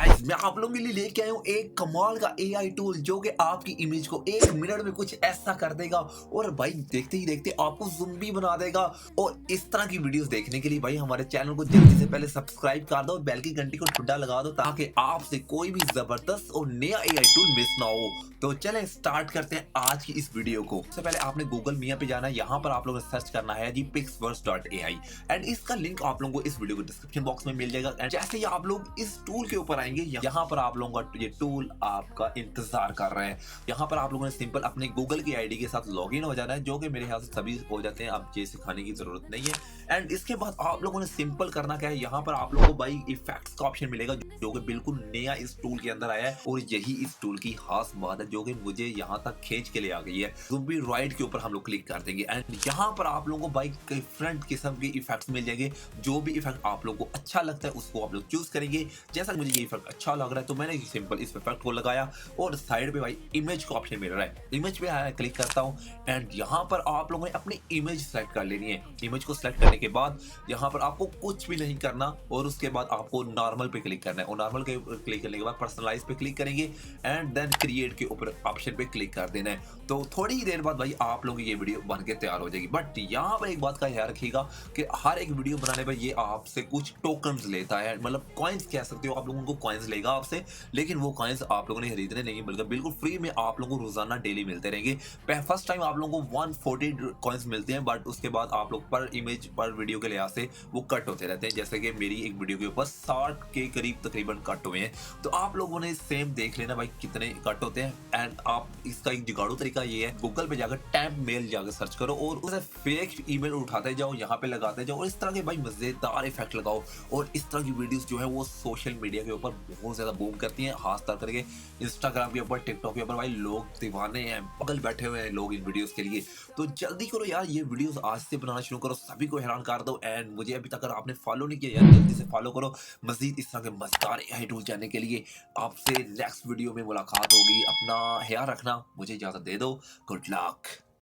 Guys मैं आप लोगों के लिए लेके आया हूँ एक कमाल का एआई टूल जो कि आपकी इमेज को 1 मिनट में कुछ ऐसा कर देगा और भाई देखते ही देखते आपको ज़ुम्बी बना देगा। और इस तरह की वीडियोस देखने के लिए भाई हमारे चैनल को जल्दी से पहले सब्सक्राइब कर दो और बेल की घंटी को ठुड्डा लगा दो ताकि आपसे कोई भी जबरदस्त और नया एआई टूल मिस ना हो। तो चलें स्टार्ट करते हैं आज की इस वीडियो को। सबसे पहले आपने गूगल मिया पे जाना है, यहाँ पर आप लोगों ने सर्च करना है जी pixverse.ai एंड इसका लिंक आप लोगों को इस वीडियो को डिस्क्रिप्शन बॉक्स में मिल जाएगा। एंड जैसे ही आप लोग इस टूल के ऊपर आएंगे यहाँ पर आप लोगों का ये टूल आपका इंतजार कर रहे हैं। यहाँ पर आप लोगों ने सिंपल अपने गूगल की आईडी के साथ लॉगिन हो जाना है, जो कि मेरे ख्याल से सभी हो जाते हैं, अब ये सिखाने की जरूरत नहीं है। एंड इसके बाद आप लोगों ने सिंपल करना क्या है, यहाँ पर आप लोगों को भाई इफेक्ट्स का ऑप्शन मिलेगा जो कि बिल्कुल नया इस टूल के अंदर आया है और यही इस टूल की खास बात है जो कि मुझे यहाँ तक खींच के ले आ गई है। ज़ुम्बी राइड के ऊपर हम लोग क्लिक कर देंगे एंड यहाँ पर आप लोगों को भाई डिफरेंट किस्म के इफेक्ट्स मिल जाएंगे। जो भी इफेक्ट आप लोगों को अच्छा लगता है उसको आप लोग चूज करेंगे। जैसा मुझे ये इफेक्ट अच्छा लग रहा है तो मैंने सिंपल इस इफेक्ट को लगाया और साइड पे भाई इमेज का ऑप्शन मिल रहा है, इमेज पे आया क्लिक करता हूँ एंड यहाँ पर आप लोगों ने अपनी इमेज सेलेक्ट कर लेनी है। इमेज को सिलेक्ट करने के बाद यहाँ पर आपको कुछ भी नहीं करना और उसके बाद आपको नॉर्मल पे क्लिक करना है और नॉर्मल के क्लिक करने के बाद पर्सनलाइज पे क्लिक करेंगे एंड देन क्रिएट के ऊपर ऑप्शन पे क्लिक कर देना है। तो थोड़ी ही देर बाद भाई आप लोगों की ये वीडियो बन के तैयार हो जाएगी। बट यहाँ पर एक बात का ख्याल रखिएगा कि हर एक वीडियो बनाने पर ये आपसे कुछ टोकन्स लेता है, मतलब कॉइन्स कह सकते हो, आप लोगों को कॉइन्स लेगा आपसे, लेकिन वो कॉइन्स आप लोगों ने खरीदने नहीं बल्कि बिल्कुल फ्री में आप लोगों को रोजाना डेली मिलते रहेंगे। फर्स्ट टाइम आप लोगों को 140 कॉइन्स मिलते हैं बट उसके बाद आप लोग पर इमेज पर वीडियो के लिहाज से वो कट होते रहते हैं। जैसे कि मेरी एक वीडियो के ऊपर 60 के करीब तकरीबन कट हुए हैं, तो आप लोगों ने सेम देख लेना भाई कितने कट होते हैं। एंड आप इसका एक जुगाड़ू तरीका ये है, गूगल पे जाकर टैप मेल जाकर सर्च करो और उसे फेक ईमेल उठाते जाओ, यहाँ पे लगाते जाओ और इस तरह के भाई मजेदार इफेक्ट लगाओ। और इस तरह की वीडियोस जो है वो सोशल मीडिया के ऊपर बहुत ज्यादा बूम करती हैं, खास तौर करके इंस्टाग्राम के ऊपर, टिकटॉक के ऊपर भाई लोग दीवाने हैं, पगल बैठे हुए हैं लोग इन वीडियोस के लिए। तो जल्दी करो यार, ये वीडियोस आज से बनाना शुरू करो, सभी को हैरान कर दो। एंड मुझे अभी तक अगर आपने फॉलो नहीं किया यार जल्दी से फॉलो करो मजीद इस तरह के मजेदार एआई टूल जानने के लिए। आपसे नेक्स्ट वीडियो में मुलाकात होगी, अपना ख्याल रखना, मुझे इजाजत दे दो, गुड लक।